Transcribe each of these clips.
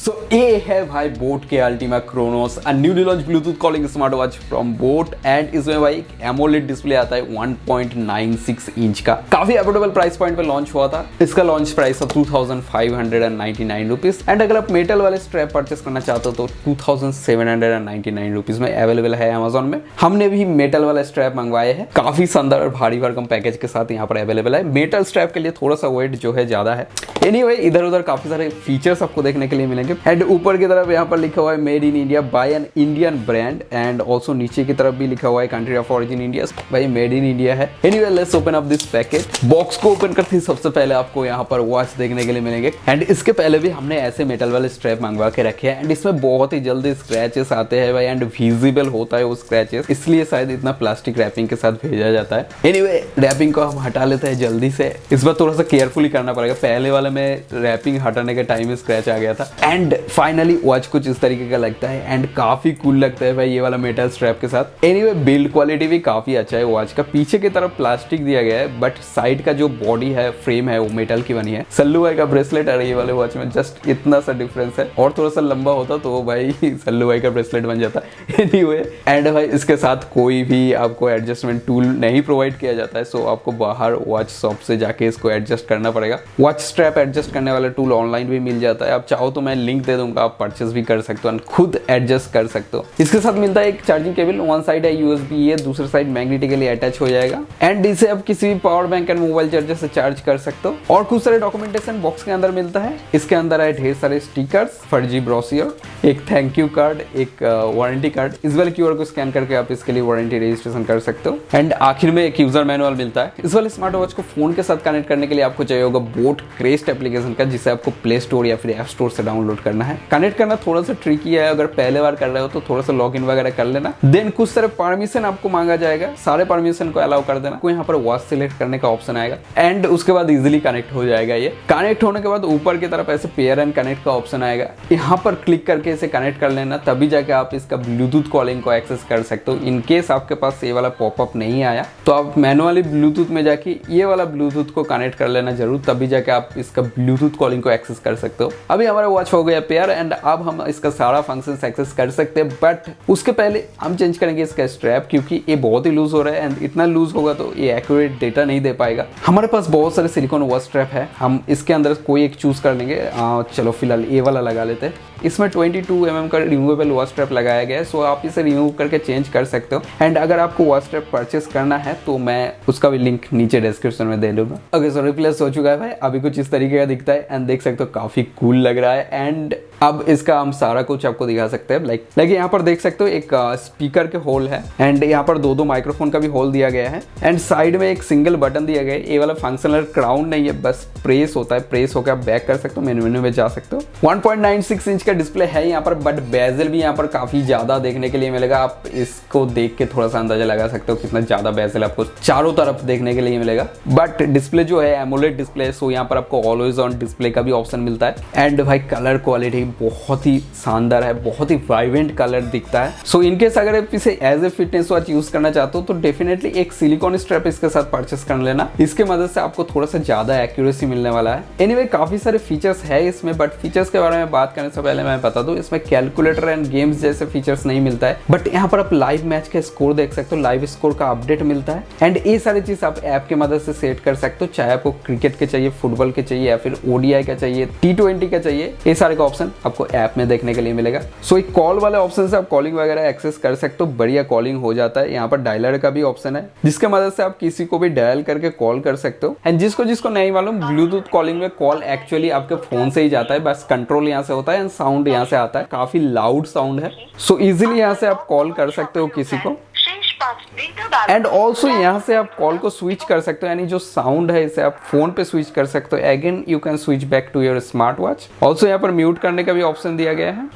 सो ये है भाई बोट के Ultima Chronos, a newly launch Bluetooth calling smart watch from boAt. And इसमें भाई एक एमोलेड डिस्प्ले आता है 1.96 इंच का। काफी अफोर्डेबल प्राइस पॉइंट पे लॉन्च हुआ था। इसका लॉन्च प्राइस था 2599 रुपीज। एंड अगर आप मेटल वाले स्ट्रैप परचेस करना चाहते हो तो 2799 रुपीज में अवेलेबल है अमेजोन में। हमने भी मेटल वाला स्ट्रैप मंगवाए हैं, काफी शानदार और भारी भरकम पैकेज के साथ यहाँ पर अवेलेबल है। मेटल स्ट्रैप के लिए थोड़ा सा वेट जो है ज्यादा है। एनीवे इधर उधर काफी सारे फीचर्स आपको देखने के लिए मिलेंगे। एंड ऊपर की तरफ यहाँ पर लिखा हुआ है made in India by an Indian brand. And also नीचे की तरफ भी लिखा हुआ है कंट्री ऑफ ओरिजिन इंडिया। भाई मेड इन इंडिया है। Anyway let's open up this packet. Box को ओपन करते ही सबसे पहले आपको यहाँ पर वॉच देखने के लिए मिलेंगे। एंड इसके पहले भी हमने ऐसे मेटल वाले स्ट्रैप मंगवा के रखे हैं। एंड इसमें बहुत ही जल्दी स्क्रैचेस आते हैं भाई, एंड विजिबल होता है वो स्क्रैचेस, इसलिए शायद इतना प्लास्टिक रैपिंग के साथ भेजा जाता है। एनीवे रैपिंग को हम हटा लेते हैं जल्दी से। इस बार थोड़ा सा केयरफुली करना पड़ेगा, पहले वाले में रैपिंग हटाने के टाइम में स्क्रैच आ गया था। एंड फाइनली वॉच कुछ इस तरीके का लगता है एंड काफी कूल लगता है भाई ये वाला मेटल स्ट्रैप के साथ। एनीवे बिल्ड क्वालिटी भी काफी अच्छा है वॉच का। पीछे की तरफ प्लास्टिक दिया गया है बट साइड का जो बॉडी है, फ्रेम है, वो मेटल की बनी है। सल्लू भाई का ब्रेसलेट है ये वाले वॉच में, जस्ट इतना सा डिफरेंस है। और थोड़ा सा लंबा होता तो भाई सल्लू भाई का ब्रेसलेट बन जाता। एनीवे एंड भाई इसके साथ कोई भी आपको एडजस्टमेंट टूल नहीं प्रोवाइड किया जाता है, सो आपको बाहर वॉच शॉप से जाके इसको एडजस्ट करना पड़ेगा। वॉच स्ट्रैप एडजस्ट करने वाला टूल ऑनलाइन भी मिल जाता है, आप चाहो तो मैं लिंक दे दूंगा, आप परचेस भी कर सकते हो, खुद एडजस्ट कर सकते हो। इसके साथ मिलता है एक चार्जिंग केबल, वन साइड है यूएसबी, ये दूसरी साइड मैग्नेटिकली अटैच हो जाएगा। एंड इसे आप किसी भी power bank and mobile charger से चार्ज कर सकते हो। और कुछ सारे डॉक्यूमेंटेशन बॉक्स के अंदर मिलता है। इसके अंदर है ढेर सारे स्टिकर्स, फर्जी ब्रोशियर, एक थैंक यू कार्ड, एक वारंटी कार्ड। इस वाले क्यूआर को स्कैन करके आप इसके लिए वारंटी रजिस्ट्रेशन कर सकते हो। एंड आखिर में एक यूजर मैनुअल मिलता है। इस वाले स्मार्ट वॉच को फोन के साथ कनेक्ट करने के लिए आपको चाहिए होगा बोट क्रेस्ट एप्लीकेशन का, जिसे आपको प्ले स्टोर या फिर ऐप स्टोर से डाउनलोड करना है। कनेक्ट करना थोड़ा सा ट्रिकी है, अगर पहले बार कर रहे हो तो थोड़ा सा लॉग इन वगैरह कर लेना। देन कुछ सारे परमिशन आपको मांगा जाएगा, सारे परमिशन को अलाउ कर देना। यहाँ पर वॉच सिलेक्ट करने का ऑप्शन आएगा एंड उसके बाद इजीली कनेक्ट हो जाएगा। ये कनेक्ट होने के बाद ऊपर की तरफ ऐसे पेयर एंड कनेक्ट का ऑप्शन आएगा, यहाँ पर क्लिक करके इसे कनेक्ट कर लेना, तभी जाके आप इसका ब्लूटूथ कॉलिंग को एक्सेस कर सकते हो। इन केस आपके पास ये वाला पॉपअप नहीं आया तो आप मैनुअली ब्लूटूथ में जाके ये वाला ब्लूटूथ को कनेक्ट कर लेना जरूर, तभी जाके आप इसका ब्लूटूथ कॉलिंग को एक्सेस कर सकते हो। अभी हमारा वॉच हो गया पेयर एंड अब हम इसका सारा फंक्शंस एक्सेस कर सकते हैं। बट उसके पहले हम चेंज करेंगे इसका स्ट्रैप, क्योंकि ये बहुत ही लूज हो रहा है एंड इतना लूज होगा तो ये एक्यूरेट डेटा नहीं दे पाएगा। हमारे पास बहुत सारे सिलिकॉन वॉच स्ट्रैप है, हम इसके अंदर कोई एक चूज कर लेंगे। चलो फिलहाल ये वाला लगा लेते हैं। इसमें 22 mm का रिमूवेबल वॉच स्ट्रैप लगाया गया है, सो आप इसे रिमूव करके चेंज कर सकते हो। एंड अगर आपको वॉच स्ट्रैप परचेस करना है तो मैं उसका भी लिंक नीचे डिस्क्रिप्शन में दे दूंगा। ओके सो रिप्लेस हो चुका है भाई, अभी कुछ इस तरीके का दिखता है एंड देख सकते हो काफी कूल लग रहा है। एंड अब इसका हम सारा कुछ आपको दिखा सकते हैं। लाइक यहाँ पर देख सकते हो एक स्पीकर के होल है एंड यहाँ पर दो माइक्रोफोन का भी होल दिया गया है। एंड साइड में एक सिंगल बटन दिया गया है। ये वाला फंक्शनल क्राउन नहीं है, बस प्रेस होता है, प्रेस होकर आप बैक कर सकते हो, मेन्यू में जा सकते हो। 1.96 इंच का डिस्प्ले है यहाँ पर, बट बेजल भी यहाँ पर काफी ज्यादा देखने के लिए मिलेगा। आप इसको देख के थोड़ा सा अंदाजा लगा सकते हो कितना ज्यादा बेजल आपको चारों तरफ देखने के लिए मिलेगा। बट डिस्प्ले जो है एमोलेड डिस्प्ले, सो यहाँ पर आपको ऑलवेज ऑन डिस्प्ले का भी ऑप्शन मिलता है। एंड भाई कलर क्वालिटी बहुत ही शानदार है, बहुत ही वाइब्रेंट कलर दिखता है। सो इनकेस अगर आप इसे as a fitness watch use करना चाहते हो तो डेफिनेटली एक सिलिकॉन स्ट्रैप इसके साथ परचेस कर लेना। इसके मदद से आपको थोड़ा सा ज्यादा एक्यूरेसी मिलने वाला है। एनीवे काफी सारे फीचर्स है इसमें, बट फीचर्स के बारे में बात करने से पहले मैं बता दूं, इसमें कैलकुलेटर एंड गेम्स जैसे फीचर्स नहीं मिलता है। बट यहाँ पर आप लाइव मैच का स्कोर देख सकते हो, लाइव स्कोर का अपडेट मिलता है। एंड ये सारी चीज आप ऐप की मदद से सेट कर सकते हो, चाहे आपको क्रिकेट के चाहिए, फुटबॉल के चाहिए या फिर ओडीआई का चाहिए, T20 का चाहिए, ये सारे का ऑप्शन आपको ऐप में देखने के लिए मिलेगा। सो एक कॉल वाले ऑप्शन से आप कॉलिंग वगैरह एक्सेस कर सकते हो, बढ़िया कॉलिंग हो जाता है। यहाँ पर डायलर का भी ऑप्शन है, जिसके मदद से आप किसी को भी डायल करके कॉल कर सकते हो। एंड जिसको नहीं मालूम, ब्लूटूथ कॉलिंग में कॉल एक्चुअली आपके फोन से ही जाता है, बस कंट्रोल यहाँ से होता है एंड साउंड यहाँ से आता है, काफी लाउड साउंड है। सो इजीली यहाँ से आप कॉल कर सकते हो किसी को। एंड ऑल्सो यहाँ से आप कॉल को स्विच कर सकते हो, यानी जो साउंड है इसे आप फोन पे स्विच कर सकते हो। Again you can switch back to your smart watch. Also यहाँ पर म्यूट करने का भी ऑप्शन दिया गया है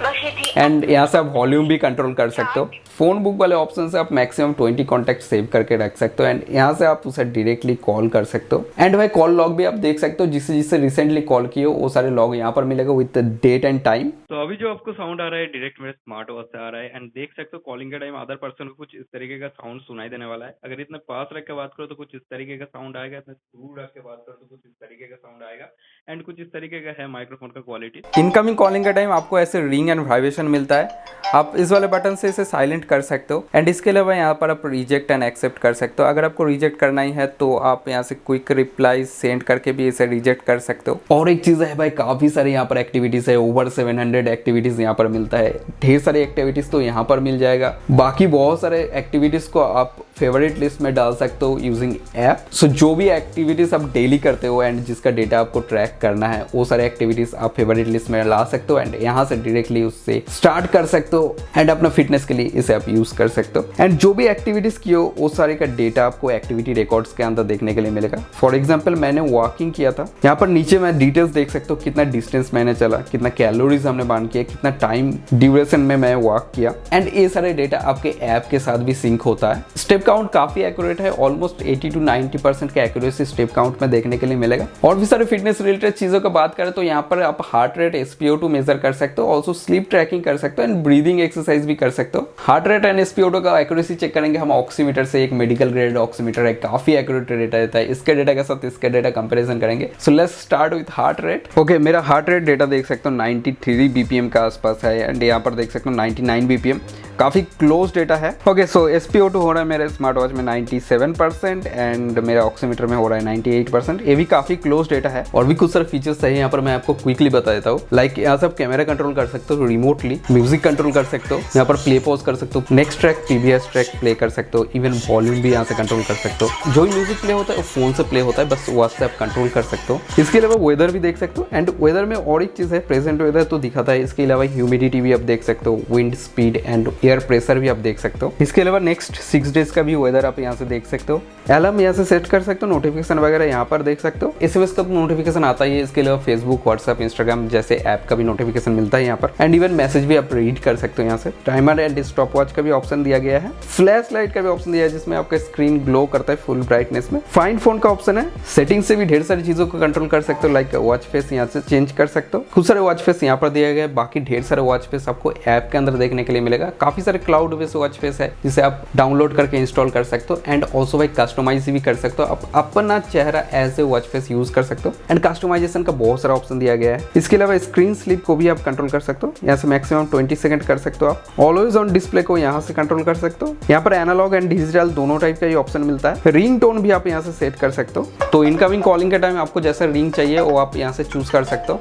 एंड यहाँ से आप वॉल्यूम भी कंट्रोल कर सकते हो। फोन बुक वाले ऑप्शन से आप मैक्सिमम 20 कॉन्टैक्ट सेव करके रख सकते हो एंड यहाँ से आप उसे डायरेक्टली कॉल कर सकते हो। एंड भाई कॉल लॉग भी आप देख सकते हो, जिससे रिसेंटली कॉल किए हो वो सारे लॉग यहाँ पर मिलेगा विद डेट एंड टाइम। तो अभी जो आपको साउंड आ रहा है डायरेक्ट मेरे स्मार्ट वॉच से आ रहा है एंड देख सकते हो कॉलिंग के टाइम अदर पर्सन को कुछ इस तरीके का साउंड सुनाई देने वाला है। अगर इतने पास रख के बात करो तो कुछ इस तरीके का साउंड आएगा, इतने दूर रख के बात करो तो कुछ इस तरीके का साउंड आएगा, एंड कुछ इस तरीके का है माइक्रोफोन का क्वालिटी। इनकमिंग कॉलिंग का टाइम आपको ऐसे रिंग एंड वाइब्रेशन मिलता है, आप इस वाले बटन से इसे साइलेंट कर सकते हो। एंड इसके अलावा यहाँ पर आप रिजेक्ट एंड एक्सेप्ट कर सकते हो। अगर आपको रिजेक्ट करना ही है तो आप यहाँ से क्विक रिप्लाई सेंड करके भी इसे रिजेक्ट कर सकते हो। और एक चीज़ है भाई, काफ़ी सारे यहाँ पर एक्टिविटीज़ है, ओवर 700 एक्टिविटीज़ यहाँ पर मिलता है। ढेर सारी एक्टिविटीज़ तो यहाँ पर मिल जाएगा, बाकी बहुत सारे एक्टिविटीज़ को आप फेवरेट लिस्ट में डाल सकते हो यूजिंग ऐप। सो जो भी एक्टिविटीज़ आप डेली करते हो एंड जिसका डेटा आपको ट्रैक करना है, वो सारे एक्टिविटीज़ आप फेवरेट लिस्ट में ला सकते हो एंड यहाँ से डायरेक्टली उससे स्टार्ट कर सकते हो एंड अपना फिटनेस के लिए इसे आप यूज कर सकते हो। एंड जो भी एक्टिविटीज़ की हो वो सारे का डेटा आपको एक्टिविटी रिकॉर्ड्स के अंदर देखने के लिए मिलेगा। फॉर एग्जाम्पल मैंने वॉकिंग किया था, यहाँ पर नीचे मैं डिटेल्स देख सकता हूँ, कितना डिस्टेंस मैंने चला, कितना कैलोरीज हमने बर्न किया, कितना टाइम ड्यूरेशन में मैं वॉक किया, एंड ये सारे डेटा आपके ऐप के साथ भी सिंक होता है। स्टेप काउंट काफी एक्यूरेट है, ऑलमोस्ट 80 to 90% का एक्यूरेसी स्टेप काउंट में देखने के लिए मिलेगा। और भी सारे फिटनेस रिलेटेड चीजों का बात करें तो यहाँ पर आप हार्ट रेट, SpO2 मेजर कर सकते हो, ऑल्सो स्लीप ट्रैकिंग कर सकते हो एंड ब्रीदिंग एक्सरसाइज भी कर सकते हो। हार्ट रेट एंड SpO2 का एक्यूरेसी चेक करेंगे हम ऑक्सीमीटर से, एक मेडिकल ग्रेड ऑक्सीमीटर है, काफी एक्यूरेट डेटा देता है। इसके डेटा के साथ इसके डेटा कंपैरिजन करेंगे। So let's start with heart rate. Okay, मेरा हार्ट रेट डेटा देख सकते हो 93 BPM का आसपास है एंड यहाँ पर देख सकते हो 99 BPM, काफी क्लोज डेटा है। ओके, सो SpO2 हो रहा है मेरे स्मार्ट वॉच में 97% एंड मेरा ऑक्सीमीटर में हो रहा है 98%। ये भी काफी क्लोज डेटा है। और भी कुछ सारे फीचर्स है यहाँ पर, मैं आपको क्विकली बता देता हूँ। लाइक यहाँ से आप कैमरा कंट्रोल कर सकते हो रिमोटली, म्यूजिक कंट्रोल कर सकते हो, यहाँ पर प्ले पॉज कर सकते हो, next track PBS track play कर सकते हो, इवन वॉल्यूम भी यहाँ से कंट्रोल कर सकते हो। जो भी म्यूजिक प्ले होता है वो फोन से प्ले होता है, बस वहाँ से आप कंट्रोल कर सकते हो। इसके अलावा वेदर भी देख सकते हो एंड वेदर में और एक चीज है, प्रेजेंट वेदर तो दिखाता है, इसके अलावा ह्यूमिडिटी भी आप देख सकते हो, wind speed and air pressure भी आप देख सकते हो। इसके अलावा नेक्स्ट 6 डेज का भी वेदर आप यहाँ से देख सकते हो। अलार्म यहाँ से सेट कर सकते हो, नोटिफिकेशन वगैरह यहाँ पर देख सकते हो। SMS का नोटिफिकेशन आता ही है। इसके अलावा फेसबुक, व्हाट्सएप, इंस्टाग्राम जैसे ऐप का भी नोटिफिकेशन मिलता है यहाँ पर एंड इवन मैसेज भी आप रीड कर सकते हो यहाँ से। टाइमर एंड स्टॉप वॉच का भी ऑप्शन दिया गया है। फ्लैश लाइट का भी ऑप्शन दिया है जिसमें आपका स्क्रीन ग्लो करता है फुल ब्राइटनेस में। फाइंड फोन का ऑप्शन है। सेटिंग से भी ढेर सारी चीजों को कंट्रोल कर सकते हो, लाइक वॉच फेस यहाँ से चेंज कर सकते हो। कुछ सारे वॉच फेस यहाँ पर दिया गया है, बाकी ढेर सारे वॉच फेस आपको ऐप के अंदर देखने के लिए मिलेगा। काफी सारे क्लाउड बेस्ड वॉच फेस है जिसे आप डाउनलोड करके इंस्टॉल कर सकते हो एंड ऑल्सो भाई कस्टमाइज भी कर सकते हो। आप अपना चेहरा as a watch face use कर सकते हो एंड कस्टमाइजेशन का बहुत सारा ऑप्शन दिया गया है। इसके अलावा स्क्रीन स्लीप को भी आप कंट्रोल कर सकते हो, यहाँ से मैक्सिमम 20 सेकंड कर सकते हो आप। ऑलवेज ऑन डिस्प्ले को यहाँ से कंट्रोल कर सकते हो। यहाँ पर एनालॉग एंड डिजिटल दोनों टाइप का ये ऑप्शन मिलता है। रिंग टोन भी आप यहाँ से सेट कर सकते हो। तो इनकमिंग कॉलिंग के टाइम आपको जैसा रिंग चाहिए वो आप यहाँ से चूज कर सकते हो।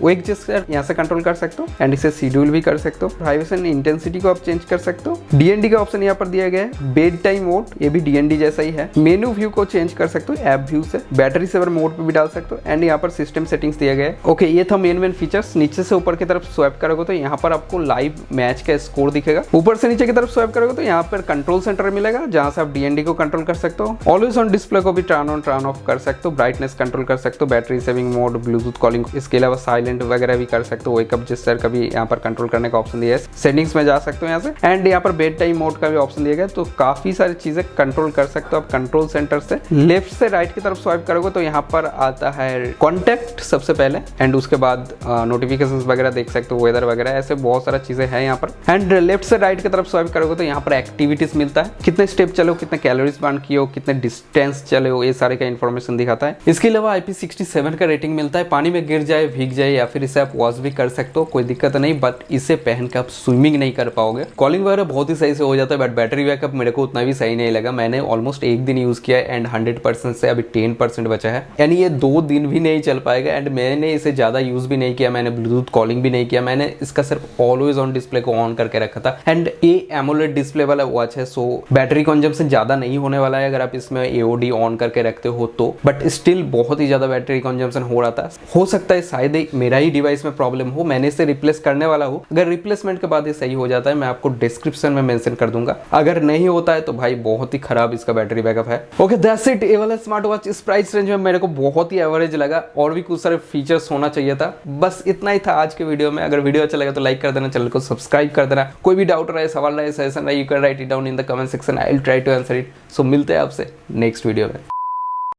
वो एक जेस्चर यहाँ से कंट्रोल कर सकते हो एंड इसे शेड्यूल भी कर सकते हो। वाइब्रेशन इंटेंसिटी को आप चेंज कर सकते हो। DND का ऑप्शन यहाँ पर दिया गया है। बेड टाइम मोड, ये भी DND जैसा ही है। मेनू व्यू को चेंज कर सकते हो ऐप व्यू से। बैटरी सेवर मोड पे भी डाल सकते हो एंड यहाँ पर सिस्टम सेटिंग्स दिया गया है। ओके, ये था मेन फीचर्स। नीचे से ऊपर की तरफ स्वाइप करोगे तो यहाँ पर आपको लाइव मैच का स्कोर दिखेगा। ऊपर से नीचे की तरफ स्वाइप करोगे तो यहाँ पर कंट्रोल सेंटर मिलेगा जहाँ से आप DND को कंट्रोल कर सकते हो। ऑलवेज ऑन डिस्प्ले को भी टर्न ऑन टर्न ऑफ कर सकते हो। ब्राइटनेस कंट्रोल कर सकते हो, battery saving mode, Bluetooth calling, इसके अलावा साइलेंट वगैरह भी कर सकते हो। वेकअप जेस्चर का भी यहाँ पर कंट्रोल करने का ऑप्शन दिया है। सेटिंग्स में जा सकते हो यहाँ से एंड यहाँ पर बेड टाइम मोड का भी ऑप्शन दिया गया है। तो काफी सारी चीजें कंट्रोल कर सकते हो आप कंट्रोल सेंटर से। लेफ्ट से राइट की तरफ स्वाइप करोगे तो यहाँ पर आता है कॉन्टेक्ट सबसे पहले एंड उसके बाद नोटिफिकेशंस वगैरह देख सकते हो, वेदर वगैरह, ऐसे बहुत सारा चीजें हैं यहाँ पर। एंड लेफ्ट से राइट की तरफ स्वाइप करोगे तो यहाँ पर एक्टिविटीज मिलता है, कितने स्टेप चले हो, कितने कैलोरीज बर्न किए हो, कितने डिस्टेंस चले हो, ये सारे का इन्फॉर्मेशन दिखाता है। इसके अलावा IP67 का रेटिंग मिलता है। पानी में गिर जाए, भीग जाए या फिर इसे आप वॉश भी कर सकते हो, कोई दिक्कत नहीं, बट इसे पहन के आप स्विमिंग नहीं कर पाओगे। कॉलिंग वगैरह बहुत ही सही से हो जाता है बट बैटरी बैकअप मेरे को उतना भी सही नहीं लगा। मैंने ऑलमोस्ट एक दिन यूज किया एंड 100% से अभी 10% बचा है, यानी ये 2 दिन भी नहीं चल पाएगा। एंड मैंने इसे ज्यादा यूज भी नहीं किया, मैंने ब्लूटूथ कॉलिंग भी नहीं किया, मैंने इसका सिर्फ ऑलवेज ऑन डिस्प्ले को ऑन करके रखा था। एंड ये एमोलेड डिस्प्ले वाला वॉच है, सो बैटरी कंजम्पशन ज्यादा नहीं होने वाला है अगर आप इसमें AOD ऑन करके रखते हो तो, बट स्टिल बहुत ही ज्यादा बैटरी कंजम्पशन हो रहा था। हो सकता है शायद मेरा ही डिवाइस में प्रॉब्लम हो, मैंने इसे रिप्लेस करने वाला हूँ। अगर रिप्लेसमेंट के बाद ये सही हो जाता है मैं आपको डिस्क्रिप्शन में मेंशन कर दूंगा, अगर नहीं होता है तो भाई बहुत ही खराब इसका बैटरी बैकअप है। Okay, that's it. ये वाला स्मार्ट वॉच इस प्राइस रेंज में मेरे को बहुत ही एवरेज लगा, और भी कुछ सारे फीचर्स होना चाहिए था। बस इतना ही था आज के वीडियो में। अगर वीडियो अच्छा लगा तो लाइक कर देना, चैनल को सब्सक्राइब कर देना। कोई भी डाउट रहे, सवाल रहे, सजेशन रहे, you can write it down in the comment section, I will try to answer it. So मिलते हैं आपसे नेक्स्ट वीडियो में।